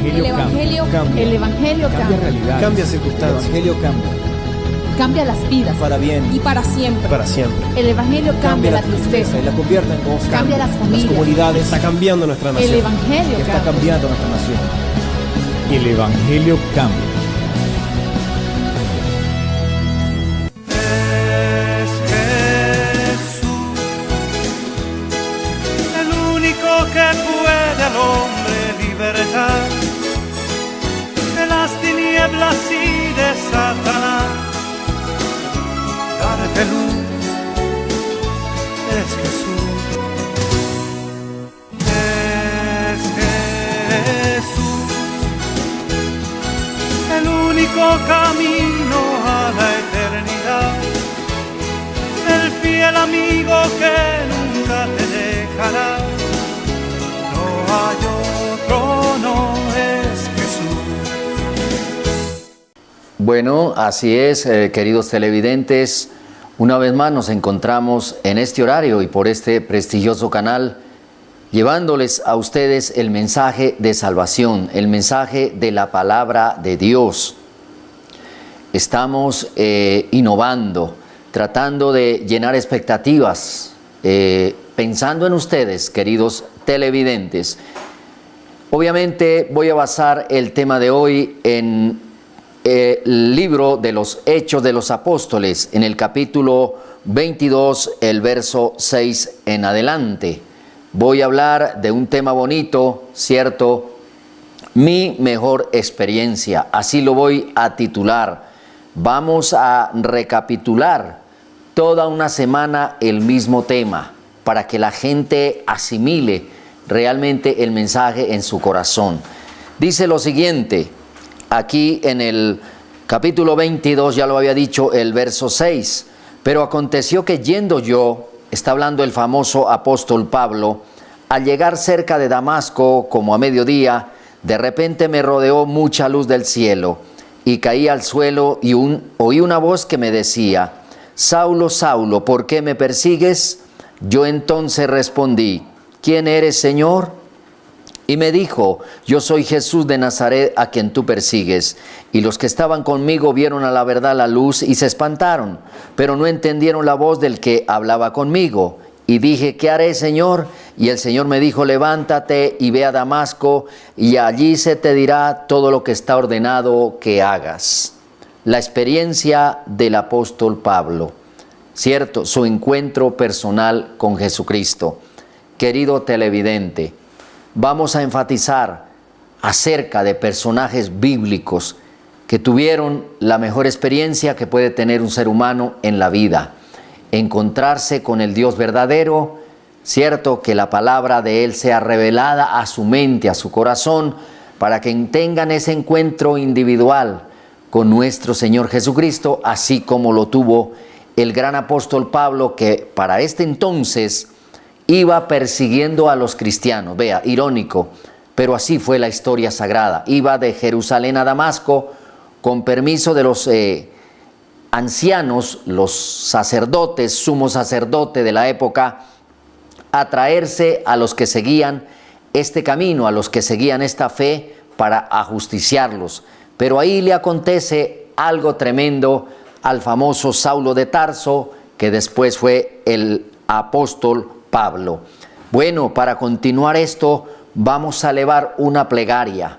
Evangelio cambia. El Evangelio Cambia realidades. Cambia circunstancias. El Evangelio cambia. cambia las vidas Para bien. y para siempre. Para siempre. El Evangelio cambia la tristeza, y la convierte en gozo. cambia las Las familias. comunidades. Está cambiando nuestra El nación. Evangelio Está cambia. cambiando nuestra nación. El Evangelio cambia. Es Jesús, el único que puede al hombre libertar de las tinieblas y de Satanás, darte luz. Es Jesús, es Jesús, el único camino a la eternidad, el fiel amigo que nunca te dejará. No hay otro, no es Jesús. Bueno, así es, queridos televidentes, una vez más nos encontramos en este horario y por este prestigioso canal, llevándoles a ustedes el mensaje de salvación, el mensaje de la palabra de Dios. Estamos innovando, tratando de llenar expectativas, pensando en ustedes, queridos televidentes. Obviamente voy a basar el tema de hoy en el libro de los Hechos de los Apóstoles, en el capítulo 22, el verso 6 en adelante. Voy a hablar de un tema bonito, ¿cierto? Mi mejor experiencia, así lo voy a titular. Vamos a recapitular toda una semana el mismo tema para que la gente asimile realmente el mensaje en su corazón. Dice lo siguiente, aquí en el capítulo 22, ya lo había dicho, el verso 6. Pero aconteció que yendo yo, está hablando el famoso apóstol Pablo, al llegar cerca de Damasco, como a mediodía, de repente me rodeó mucha luz del cielo, y caí al suelo y oí una voz que me decía, Saulo, Saulo, ¿por qué me persigues? Yo entonces respondí, ¿quién eres, Señor? Y me dijo, yo soy Jesús de Nazaret a quien tú persigues. Y los que estaban conmigo vieron a la verdad la luz y se espantaron, pero no entendieron la voz del que hablaba conmigo. Y dije, ¿qué haré, Señor? Y el Señor me dijo, levántate y ve a Damasco, y allí se te dirá todo lo que está ordenado que hagas. La experiencia del apóstol Pablo, ¿cierto? Su encuentro personal con Jesucristo. Querido televidente, vamos a enfatizar acerca de personajes bíblicos que tuvieron la mejor experiencia que puede tener un ser humano en la vida. Encontrarse con el Dios verdadero, cierto, que la palabra de Él sea revelada a su mente, a su corazón, para que tengan ese encuentro individual con nuestro Señor Jesucristo, así como lo tuvo el gran apóstol Pablo, que para este entonces iba persiguiendo a los cristianos. Vea, irónico, pero así fue la historia sagrada. Iba de Jerusalén a Damasco con permiso de los ancianos, los sacerdotes, sumo sacerdote de la época, a traerse a los que seguían este camino, a los que seguían esta fe para ajusticiarlos. Pero ahí le acontece algo tremendo al famoso Saulo de Tarso, que después fue el apóstol Pablo. Bueno, para continuar esto, vamos a elevar una plegaria,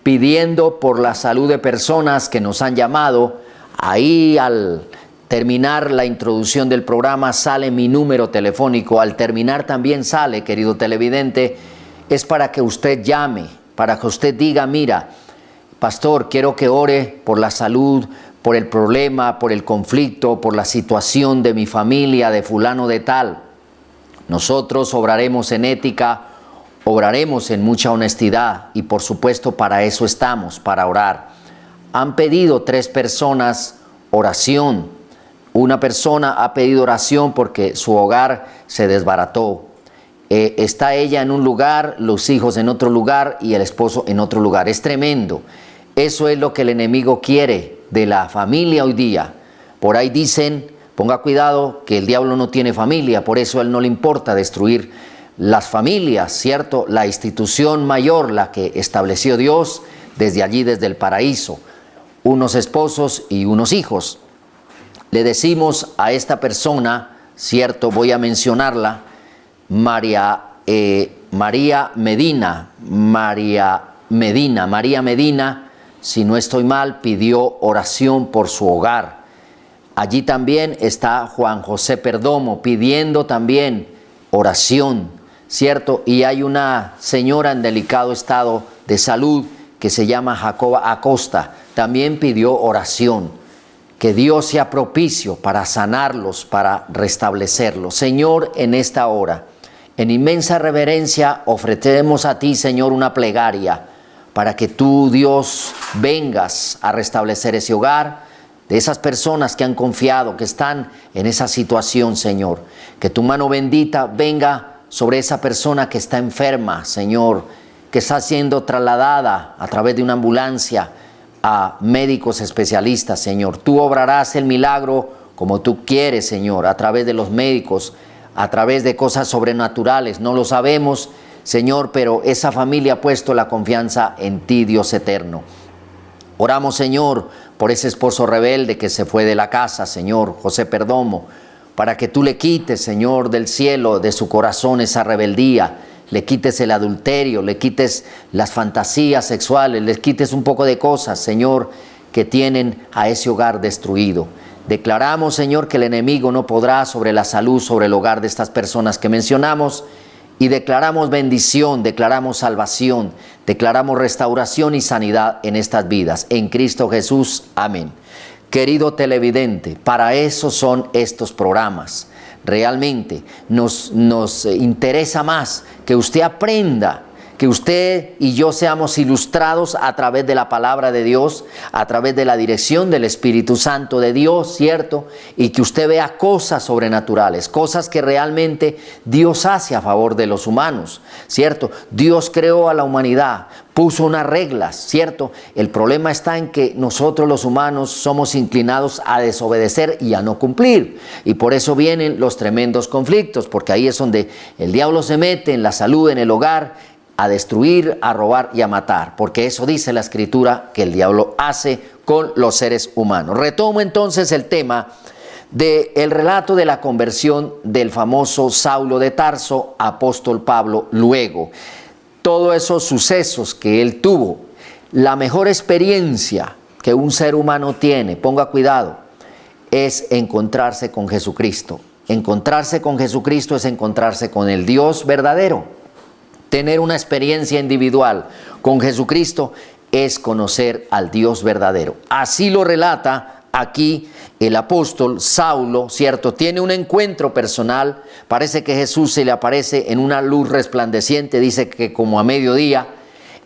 pidiendo por la salud de personas que nos han llamado. Ahí al terminar la introducción del programa sale mi número telefónico, al terminar también sale, querido televidente, es para que usted llame, para que usted diga, mira, pastor, quiero que ore por la salud, por el problema, por el conflicto, por la situación de mi familia, de fulano de tal. Nosotros obraremos en ética, obraremos en mucha honestidad y por supuesto para eso estamos, para orar. Han pedido 3 personas oración. Una persona ha pedido oración porque su hogar se desbarató. Está ella en un lugar, los hijos en otro lugar y el esposo en otro lugar. Es tremendo. Eso es lo que el enemigo quiere de la familia hoy día. Por ahí dicen, ponga cuidado, que el diablo no tiene familia, por eso a él no le importa destruir las familias, ¿cierto? La institución mayor, la que estableció Dios desde allí, desde el paraíso, unos esposos y unos hijos. Le decimos a esta persona, ¿cierto? Voy a mencionarla, María Medina, si no estoy mal, pidió oración por su hogar. Allí también está Juan José Perdomo pidiendo también oración, ¿cierto? Y hay una señora en delicado estado de salud que se llama Jacoba Acosta, también pidió oración. Que Dios sea propicio para sanarlos, para restablecerlos. Señor, en esta hora, en inmensa reverencia, ofrecemos a ti, Señor, una plegaria para que tú, Dios, vengas a restablecer ese hogar de esas personas que han confiado, que están en esa situación, Señor. Que tu mano bendita venga sobre esa persona que está enferma, Señor, que está siendo trasladada a través de una ambulancia a médicos especialistas, Señor. Tú obrarás el milagro como tú quieres, Señor, a través de los médicos, a través de cosas sobrenaturales. No lo sabemos, Señor, pero esa familia ha puesto la confianza en ti, Dios eterno. Oramos, Señor, por ese esposo rebelde que se fue de la casa, Señor, José Perdomo, para que tú le quites, Señor, del cielo, de su corazón esa rebeldía, le quites el adulterio, le quites las fantasías sexuales, le quites un poco de cosas, Señor, que tienen a ese hogar destruido. Declaramos, Señor, que el enemigo no podrá sobre la salud, sobre el hogar de estas personas que mencionamos, y declaramos bendición, declaramos salvación, declaramos restauración y sanidad en estas vidas. En Cristo Jesús, amén. Querido televidente, para eso son estos programas. Realmente nos interesa más que usted aprenda, que usted y yo seamos ilustrados a través de la palabra de Dios, a través de la dirección del Espíritu Santo de Dios, ¿cierto? Y que usted vea cosas sobrenaturales, cosas que realmente Dios hace a favor de los humanos, ¿cierto? Dios creó a la humanidad, puso unas reglas, ¿cierto? El problema está en que nosotros los humanos somos inclinados a desobedecer y a no cumplir. Y por eso vienen los tremendos conflictos, porque ahí es donde el diablo se mete en la salud, en el hogar, a destruir, a robar y a matar, porque eso dice la Escritura que el diablo hace con los seres humanos. Retomo entonces el tema del relato de la conversión del famoso Saulo de Tarso, apóstol Pablo, luego. Todos esos sucesos que él tuvo, la mejor experiencia que un ser humano tiene, ponga cuidado, es encontrarse con Jesucristo. Encontrarse con Jesucristo es encontrarse con el Dios verdadero. Tener una experiencia individual con Jesucristo es conocer al Dios verdadero. Así lo relata aquí el apóstol Saulo, ¿cierto? Tiene un encuentro personal, parece que Jesús se le aparece en una luz resplandeciente, dice que como a mediodía.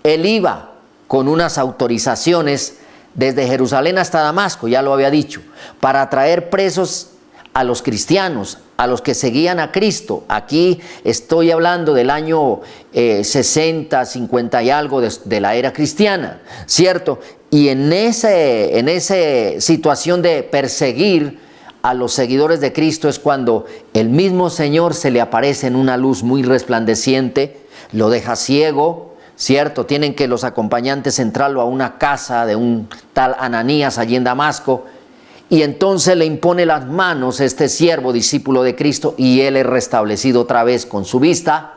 Él iba con unas autorizaciones desde Jerusalén hasta Damasco, ya lo había dicho, para traer presos a los cristianos, a los que seguían a Cristo. Aquí estoy hablando del año 60, 50 y algo de la era cristiana, ¿cierto? Y en esa situación de perseguir a los seguidores de Cristo es cuando el mismo Señor se le aparece en una luz muy resplandeciente, lo deja ciego, ¿cierto? Tienen que los acompañantes entrarlo a una casa de un tal Ananías allí en Damasco, y entonces le impone las manos este siervo, discípulo de Cristo, y él es restablecido otra vez con su vista,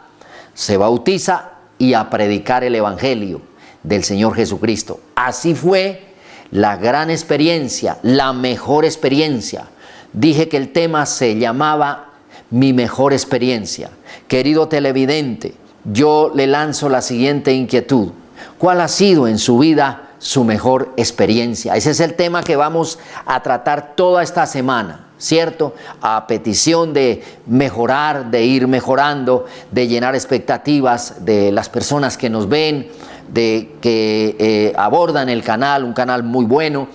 se bautiza y a predicar el evangelio del Señor Jesucristo. Así fue la gran experiencia, la mejor experiencia. Dije que el tema se llamaba Mi mejor experiencia. Querido televidente, yo le lanzo la siguiente inquietud. ¿Cuál ha sido en su vida su mejor experiencia? Ese es el tema que vamos a tratar toda esta semana, ¿cierto? A petición de mejorar, de ir mejorando, de llenar expectativas de las personas que nos ven, de que abordan el canal, un canal muy bueno.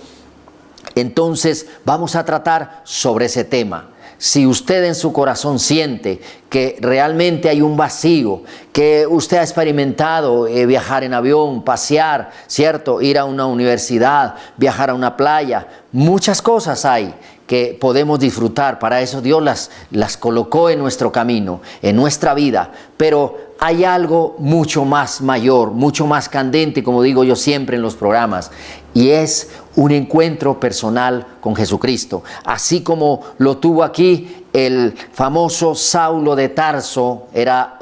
Entonces vamos a tratar sobre ese tema. Si usted en su corazón siente que realmente hay un vacío, que usted ha experimentado viajar en avión, pasear, ¿cierto? Ir a una universidad, viajar a una playa, muchas cosas hay que podemos disfrutar. Para eso Dios las colocó en nuestro camino, en nuestra vida. Pero hay algo mucho más mayor, mucho más candente, como digo yo siempre en los programas, y es un encuentro personal con Jesucristo. Así como lo tuvo aquí el famoso Saulo de Tarso, era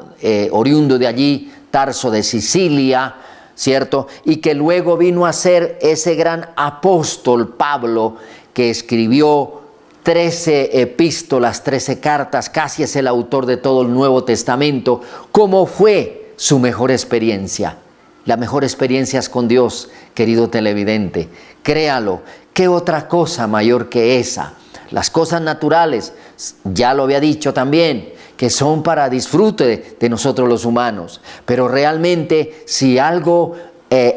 oriundo de allí, Tarso de Sicilia, ¿cierto? Y que luego vino a ser ese gran apóstol Pablo, que escribió 13 epístolas, 13 cartas, casi es el autor de todo el Nuevo Testamento. ¿Cómo fue su mejor experiencia? La mejor experiencia es con Dios, querido televidente. Créalo, ¿qué otra cosa mayor que esa? Las cosas naturales, ya lo había dicho también, que son para disfrute de nosotros los humanos. Pero realmente, si algo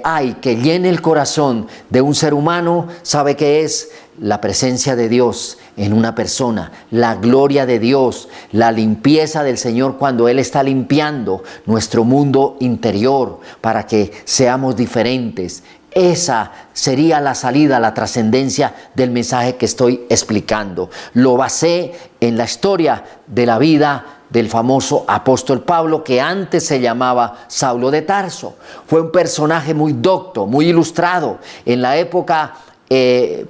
hay que llene el corazón de un ser humano, ¿sabe qué es? La presencia de Dios en una persona, la gloria de Dios, la limpieza del Señor cuando Él está limpiando nuestro mundo interior para que seamos diferentes. Esa sería la salida, la trascendencia del mensaje que estoy explicando. Lo basé en la historia de la vida del famoso apóstol Pablo, que antes se llamaba Saulo de Tarso. Fue un personaje muy docto, muy ilustrado. En la época,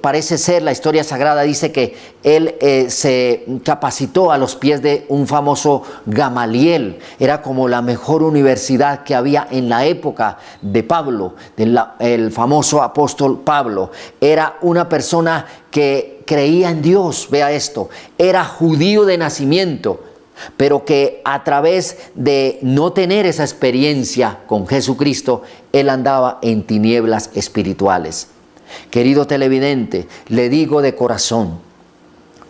parece ser, la historia sagrada dice que él se capacitó a los pies de un famoso Gamaliel. Era como la mejor universidad que había en la época de Pablo, el famoso apóstol Pablo. Era una persona que creía en Dios, vea esto, era judío de nacimiento, pero que a través de no tener esa experiencia con Jesucristo, él andaba en tinieblas espirituales. Querido televidente, le digo de corazón,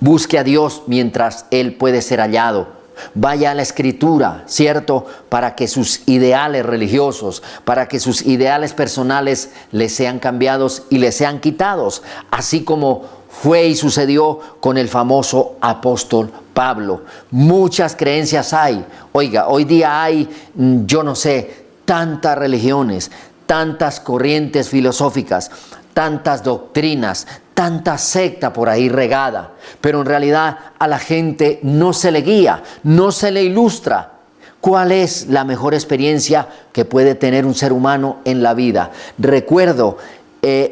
busque a Dios mientras Él puede ser hallado. Vaya a la Escritura, ¿cierto? Para que sus ideales religiosos, para que sus ideales personales le sean cambiados y le sean quitados, así como fue y sucedió con el famoso apóstol Pablo. Muchas creencias hay. Oiga, hoy día hay, yo no sé, tantas religiones, tantas corrientes filosóficas, tantas doctrinas, tanta secta por ahí regada, pero en realidad a la gente no se le guía, no se le ilustra. ¿Cuál es la mejor experiencia que puede tener un ser humano en la vida? Recuerdo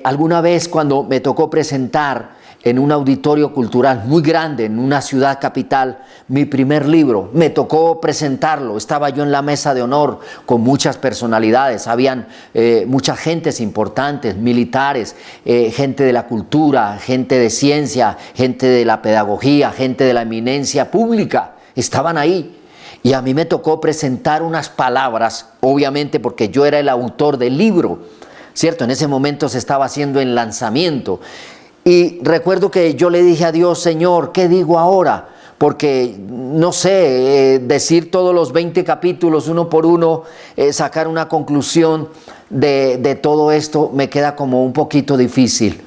alguna vez cuando me tocó presentar en un auditorio cultural muy grande, en una ciudad capital, mi primer libro. Me tocó presentarlo, estaba yo en la mesa de honor con muchas personalidades, habían muchas gentes importantes, militares, gente de la cultura, gente de ciencia, gente de la pedagogía, gente de la eminencia pública, estaban ahí. Y a mí me tocó presentar unas palabras, obviamente porque yo era el autor del libro, ¿cierto? En ese momento se estaba haciendo el lanzamiento. Y recuerdo que yo le dije a Dios, Señor, ¿qué digo ahora? Porque no sé, decir todos los 20 capítulos uno por uno, sacar una conclusión de todo esto me queda como un poquito difícil.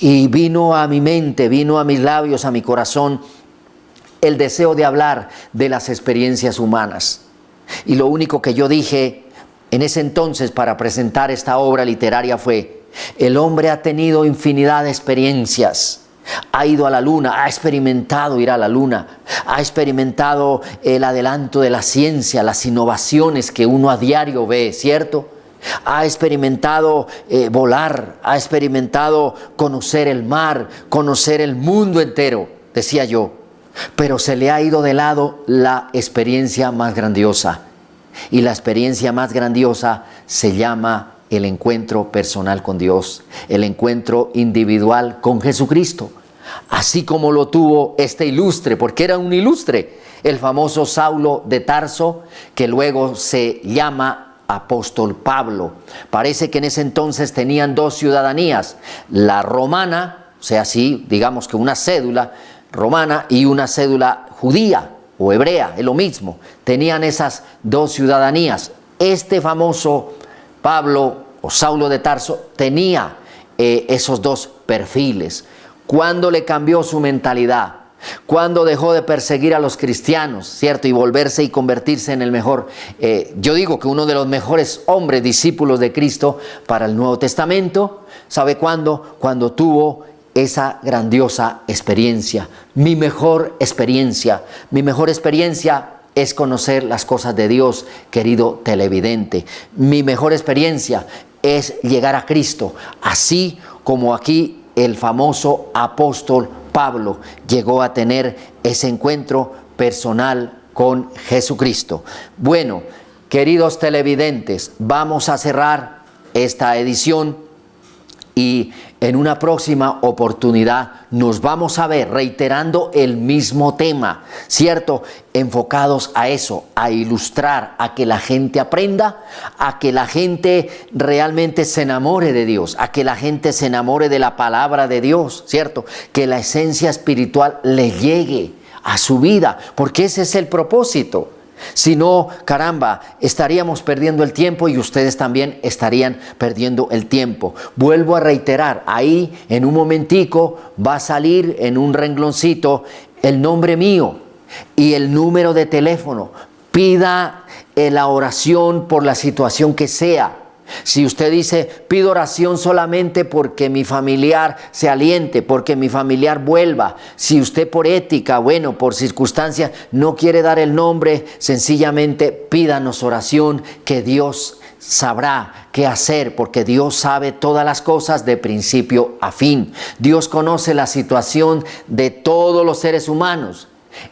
Y vino a mi mente, vino a mis labios, a mi corazón, el deseo de hablar de las experiencias humanas. Y lo único que yo dije en ese entonces para presentar esta obra literaria fue: el hombre ha tenido infinidad de experiencias, ha ido a la luna, ha experimentado ir a la luna, ha experimentado el adelanto de la ciencia, las innovaciones que uno a diario ve, ¿cierto? Ha experimentado volar, ha experimentado conocer el mar, conocer el mundo entero, decía yo, pero se le ha ido de lado la experiencia más grandiosa, y la experiencia más grandiosa se llama el encuentro personal con Dios, el encuentro individual con Jesucristo, así como lo tuvo este ilustre, porque era un ilustre, el famoso Saulo de Tarso, que luego se llama apóstol Pablo. Parece que en ese entonces tenían dos ciudadanías, la romana, o sea, sí, digamos que una cédula romana y una cédula judía o hebrea, es lo mismo, tenían esas dos ciudadanías. Este famoso Pablo o Saulo de Tarso tenía esos dos perfiles. ¿Cuándo le cambió su mentalidad? ¿Cuándo dejó de perseguir a los cristianos, cierto? Y volverse y convertirse en el mejor, yo digo que uno de los mejores hombres, discípulos de Cristo para el Nuevo Testamento. ¿Sabe cuándo? Cuando tuvo esa grandiosa experiencia. Mi mejor experiencia es conocer las cosas de Dios, querido televidente. Mi mejor experiencia es llegar a Cristo, así como aquí el famoso apóstol Pablo llegó a tener ese encuentro personal con Jesucristo. Bueno, queridos televidentes, vamos a cerrar esta edición y en una próxima oportunidad nos vamos a ver reiterando el mismo tema, ¿cierto? Enfocados a eso, a ilustrar, a que la gente aprenda, a que la gente realmente se enamore de Dios, a que la gente se enamore de la palabra de Dios, ¿cierto? Que la esencia espiritual le llegue a su vida, porque ese es el propósito. Si no, caramba, estaríamos perdiendo el tiempo y ustedes también estarían perdiendo el tiempo. Vuelvo a reiterar, ahí en un momentico va a salir en un rengloncito el nombre mío y el número de teléfono. Pida la oración por la situación que sea. Si usted dice, pido oración solamente porque mi familiar se aliente, porque mi familiar vuelva. Si usted por ética, bueno, por circunstancias, no quiere dar el nombre, sencillamente pídanos oración, que Dios sabrá qué hacer, porque Dios sabe todas las cosas de principio a fin. Dios conoce la situación de todos los seres humanos.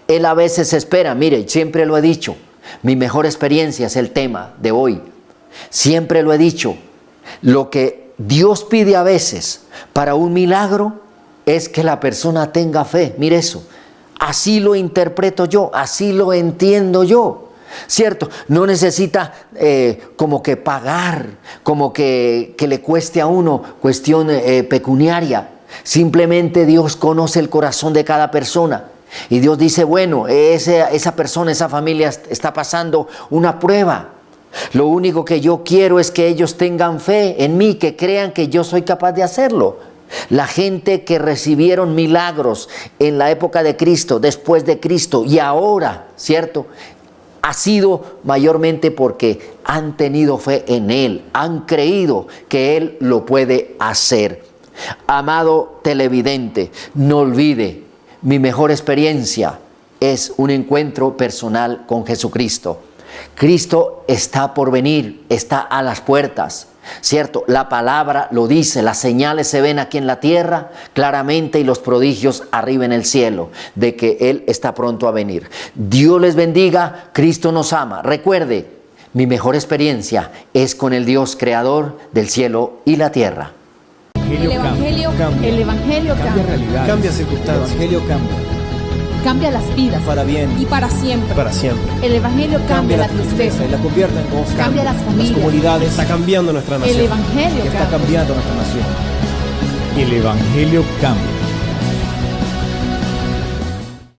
Él a veces espera, mire, siempre lo he dicho, mi mejor experiencia es el tema de hoy. Siempre lo he dicho, lo que Dios pide a veces para un milagro es que la persona tenga fe. Mire eso, así lo interpreto yo, así lo entiendo yo, ¿cierto? No necesita como que pagar, como que le cueste a uno cuestión pecuniaria. Simplemente Dios conoce el corazón de cada persona. Y Dios dice, bueno, esa persona, esa familia está pasando una prueba. Lo único que yo quiero es que ellos tengan fe en mí, que crean que yo soy capaz de hacerlo. La gente que recibieron milagros en la época de Cristo, después de Cristo y ahora, ¿cierto? Ha sido mayormente porque han tenido fe en Él, han creído que Él lo puede hacer. Amado televidente, no olvide, mi mejor experiencia es un encuentro personal con Jesucristo. Cristo está por venir, está a las puertas, ¿cierto? La palabra lo dice, las señales se ven aquí en la tierra claramente y los prodigios arriba en el cielo, de que Él está pronto a venir. Dios les bendiga, Cristo nos ama. Recuerde, mi mejor experiencia es con el Dios creador del cielo y la tierra. El Evangelio Cambia realidades. Cambia circunstancias. El Evangelio cambia. cambia las vidas Para bien. y para siempre. Para siempre. El Evangelio cambia la tristeza, y la convierte en gozo. cambia las familias. comunidades. Está cambiando nuestra nación. El Evangelio Está cambia. cambiando nuestra nación. El Evangelio cambia.